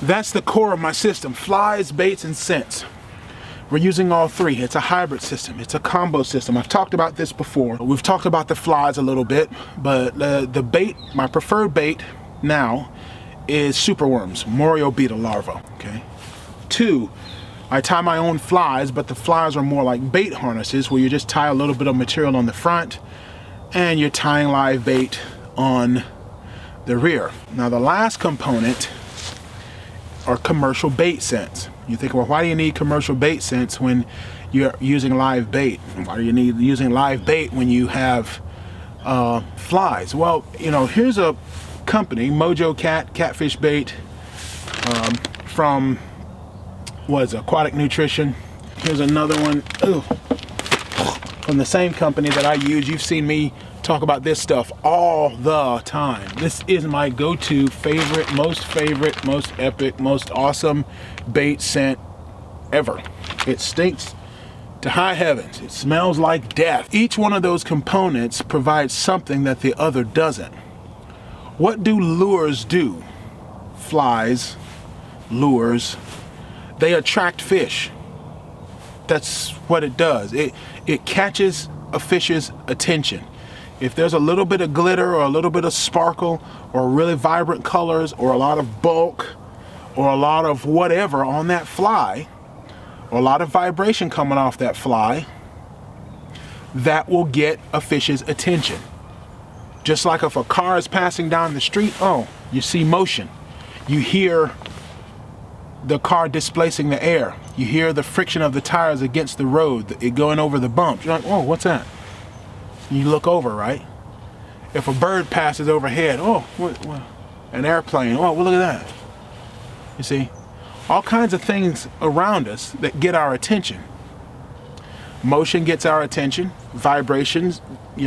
That's the core of my system: flies, baits, and scents. We're using all three. It's a hybrid system. It's a combo system. I've talked about this before. We've talked about the flies a little bit, but the bait, my preferred bait now is superworms, Morio beetle larvae, okay? 2, I tie my own flies, but the flies are more like bait harnesses where you just tie a little bit of material on the front and you're tying live bait on the rear. Now the last component are commercial bait scents. You think, well, why do you need commercial bait scents when you're using live bait? Why do you need using live bait when you have flies? Well, you know, here's a company, Mojo Catfish Bait, from what is it, Aquatic Nutrition. Here's another one from the same company that I use. You've seen me talk about this stuff all the time. This is my go-to favorite, most epic, most awesome bait scent ever. It stinks to high heavens. It smells like death. Each one of those components provides something that the other doesn't. What do lures do? Flies, lures, they attract fish. That's what it does. It catches a fish's attention. If there's a little bit of glitter or a little bit of sparkle or really vibrant colors or a lot of bulk or a lot of whatever on that fly, or a lot of vibration coming off that fly, that will get a fish's attention. Just like if a car is passing down the street, oh, you see motion. You hear the car displacing the air. You hear the friction of the tires against the road, it going over the bumps. You're like, oh, what's that? You look over, right? If a bird passes overhead, oh, what, an airplane, oh, well, look at that. You see, all kinds of things around us that get our attention. Motion gets our attention. Vibrations, we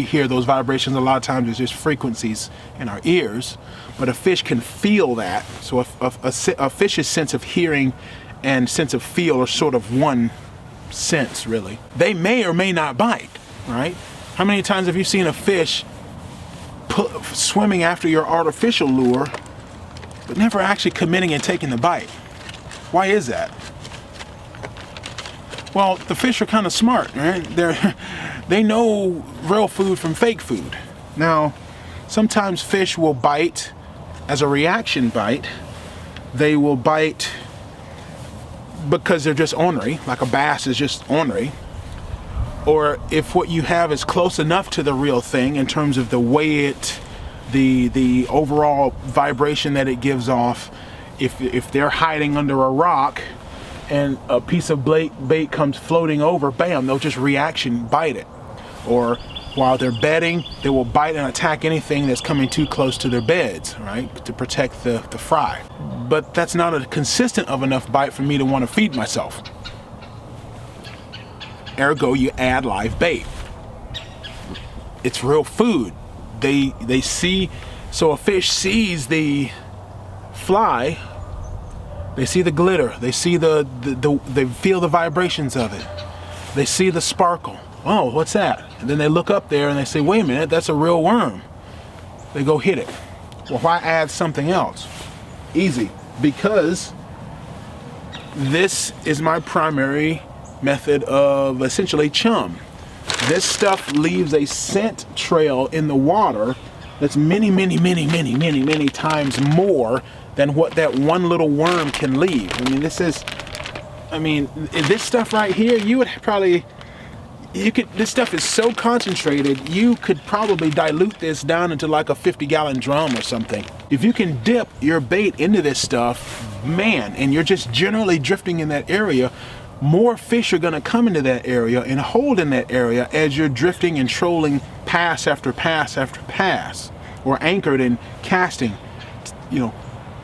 hear those vibrations a lot of times. There's just frequencies in our ears, but a fish can feel that. So a fish's sense of hearing and sense of feel are sort of one sense, really. They may or may not bite, right? How many times have you seen a fish swimming after your artificial lure, but never actually committing and taking the bite? Why is that? Well, the fish are kind of smart, right? They know real food from fake food. Now, sometimes fish will bite as a reaction bite. They will bite because they're just ornery, like a bass is just ornery. Or if what you have is close enough to the real thing in terms of the way the overall vibration that it gives off, if they're hiding under a rock and a piece of bait comes floating over, bam, they'll just reaction bite it. Or while they're bedding, they will bite and attack anything that's coming too close to their beds, right, to protect the fry. But that's not a consistent of enough bite for me to want to feed myself. Ergo, you add live bait. It's real food. They see, so a fish sees the fly, they see the glitter, they see they feel the vibrations of it, they see the sparkle. Oh, what's that? And then they look up there and they say, wait a minute, that's a real worm. They go hit it. Well, why add something else? Easy, because this is my primary method of essentially chum. This stuff leaves a scent trail in the water that's many times more than what that one little worm can leave. I mean, this stuff right here, this stuff is so concentrated, you could probably dilute this down into like a 50-gallon drum or something. If you can dip your bait into this stuff, man, and you're just generally drifting in that area, more fish are gonna come into that area and hold in that area as you're drifting and trolling pass after pass after pass, or anchored and casting,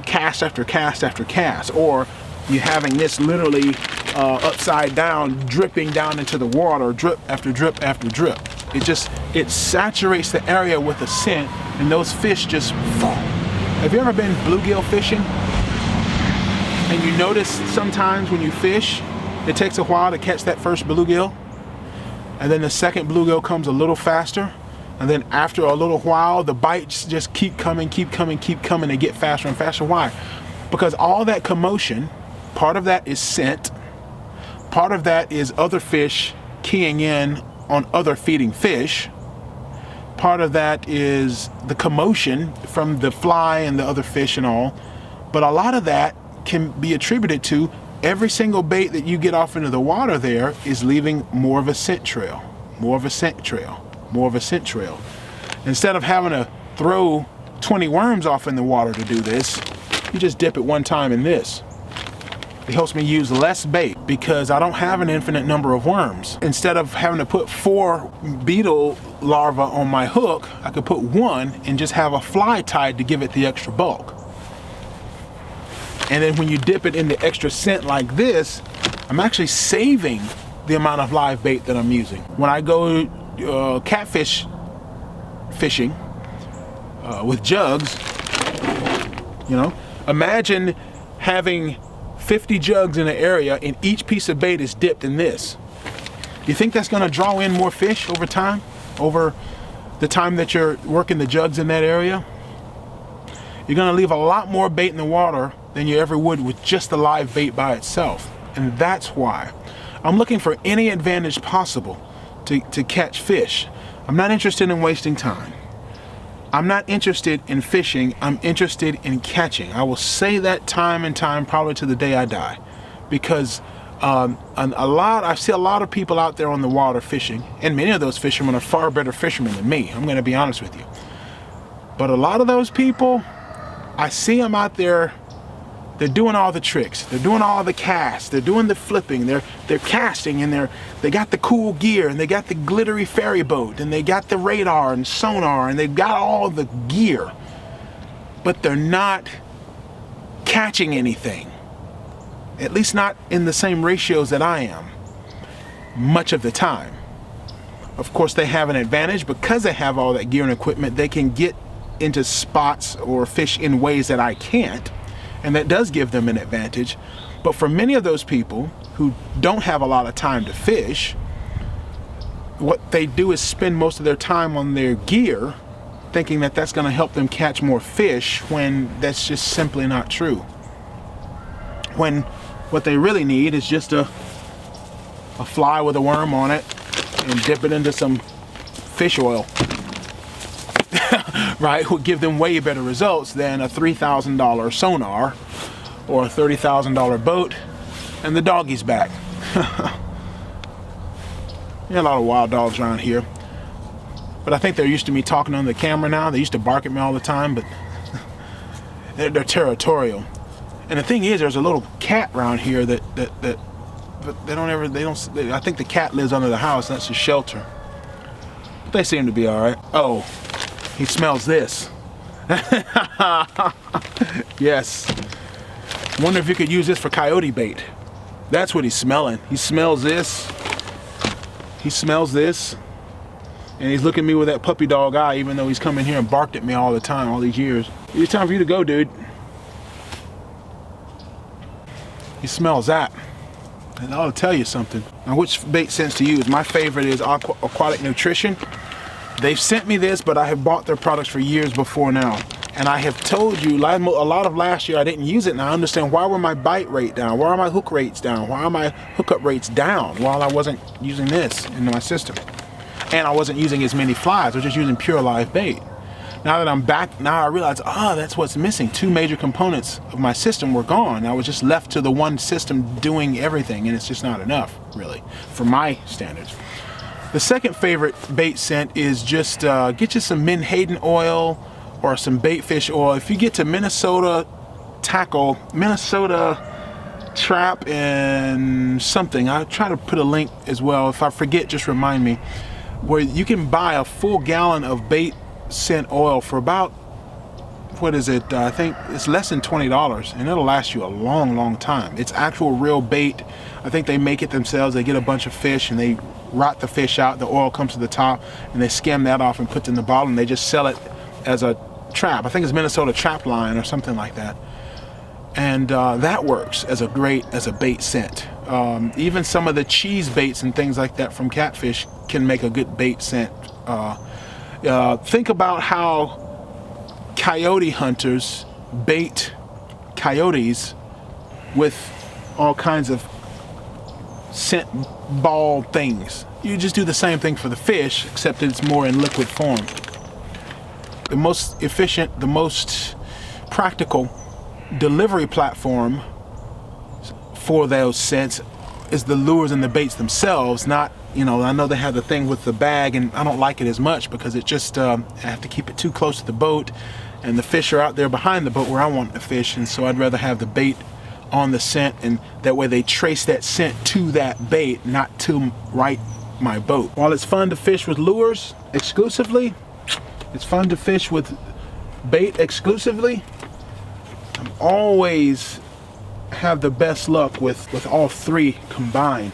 cast after cast after cast, or you having this literally upside down, dripping down into the water, drip after drip after drip. It saturates the area with a scent, and those fish just fall. Have you ever been bluegill fishing? And you notice sometimes when you fish, it takes a while to catch that first bluegill, and then the second bluegill comes a little faster, And then after a little while, the bites just keep coming, keep coming, keep coming. They get faster and faster. Why? Because all that commotion, part of that is scent, part of that is other fish keying in on other feeding fish, part of that is the commotion from the fly and the other fish and all. But a lot of that can be attributed to every single bait that you get off into the water there is leaving more of a scent trail, more of a scent trail, more of a scent trail. Instead of having to throw 20 worms off in the water to do this, you just dip it one time in this. It helps me use less bait because I don't have an infinite number of worms. Instead of having to put 4 beetle larvae on my hook, I could put 1 and just have a fly tied to give it the extra bulk. And then when you dip it in the extra scent like this, I'm actually saving the amount of live bait that I'm using. When I go catfish fishing with jugs, you know, imagine having 50 jugs in an area and each piece of bait is dipped in this. You think that's going to draw in more fish over time, over the time that you're working the jugs in that area? You're going to leave a lot more bait in the water than you ever would with just the live bait by itself. And that's why I'm looking for any advantage possible to catch fish. I'm not interested in wasting time. I'm not interested in fishing, I'm interested in catching. I will say that time and time, probably to the day I die. Because I see a lot of people out there on the water fishing, and many of those fishermen are far better fishermen than me, I'm gonna be honest with you. But a lot of those people, I see them out there, they're doing all the tricks, they're doing all the casts, they're doing the flipping, they're casting, and they got the cool gear, and they got the glittery ferry boat, and they got the radar and sonar, and they've got all the gear, but they're not catching anything, at least not in the same ratios that I am, much of the time. Of course, they have an advantage because they have all that gear and equipment. They can get into spots or fish in ways that I can't, and that does give them an advantage. But for many of those people who don't have a lot of time to fish, what they do is spend most of their time on their gear, thinking that that's going to help them catch more fish, when that's just simply not true. When what they really need is just a fly with a worm on it and dip it into some fish oil. Right, would give them way better results than a $3,000 sonar or a $30,000 boat and the doggy's back. There are a lot of wild dogs around here, but I think they're used to me talking on the camera now. They used to bark at me all the time, but they're territorial. And the thing is, there's a little cat around here that I think the cat lives under the house. That's a shelter. But they seem to be all right. Oh. He smells this. Yes. Wonder if you could use this for coyote bait. That's what he's smelling. He smells this. He smells this. And he's looking at me with that puppy dog eye, even though he's come in here and barked at me all the time, all these years. It's time for you to go, dude. He smells that. And I'll tell you something. Now, which bait scents to use? My favorite is Aquatic Nutrition. They've sent me this, but I have bought their products for years before now. And I have told you, a lot of last year I didn't use it, and I understand why were my bite rate down? Why are my hook rates down? Why are my hookup rates down while I wasn't using this in my system? And I wasn't using as many flies, I was just using pure live bait. Now that I'm back, now I realize, that's what's missing. 2 major components of my system were gone. I was just left to the one system doing everything, and it's just not enough, really, for my standards. The second favorite bait scent is just get you some menhaden oil or some baitfish oil. If you get to Minnesota Tackle, Minnesota Trap and something, I'll try to put a link as well. If I forget, just remind me, where you can buy a full gallon of bait scent oil for about, what is it? I think it's less than $20, and it'll last you a long, long time. It's actual real bait. I think they make it themselves. They get a bunch of fish and they rot the fish out. The oil comes to the top, and they skim that off and put it in the bottle, and they just sell it as a trap. I think it's Minnesota Trap Line or something like that. And that works as a bait scent. Even some of the cheese baits and things like that from catfish can make a good bait scent. Think about how coyote hunters bait coyotes with all kinds of scent ball things. You just do the same thing for the fish, except it's more in liquid form. The most efficient, the most practical delivery platform for those scents is the lures and the baits themselves. Not, you know, I know they have the thing with the bag, and I don't like it as much because it just, I have to keep it too close to the boat, and the fish are out there behind the boat where I want to fish, and so I'd rather have the bait on the scent, and that way they trace that scent to that bait, not to right my boat. While it's fun to fish with lures exclusively, it's fun to fish with bait exclusively, I'm always have the best luck with all three combined.